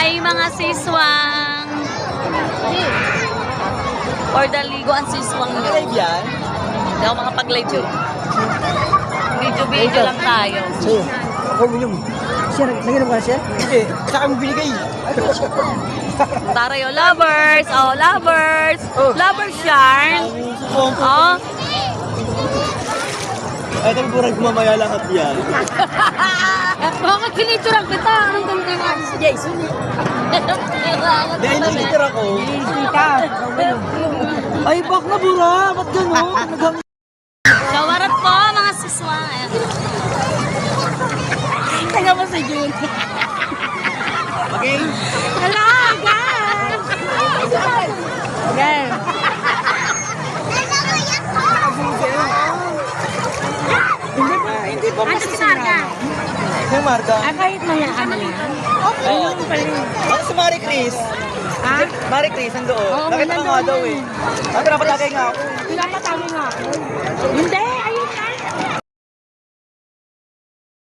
Hi mga siswang! For the ligo ang siswang nyo. Live yan? Hindi ako makapag-live eh. Video lang tayo. Sa'yo. Ako minum. Siya, naginom ka na siya? Hindi. Sa kami binigay. Tarayo lovers! Oh, lovers! Lovers yarn! Oh, Ay, ito purang mamaya lahat yan. bakit kinituran kita? Anong ganda nga si Jason? Dahil nagtitir ako. Ay, bak na bura. Ba't gano'n? Kawarat po mga siswang. Taga mo si June. Okay? Hello, guys! Guys. Hindi pa. Ano si Marga? May Marga. Kahit mga ano yan? Oo. Ano si Marie Chris? Ha? Marie Chris, nandoon. Oo, Nakita ko nga nandoon daw eh. Ano, napatagay nga ako. Pinapatawin nga ako.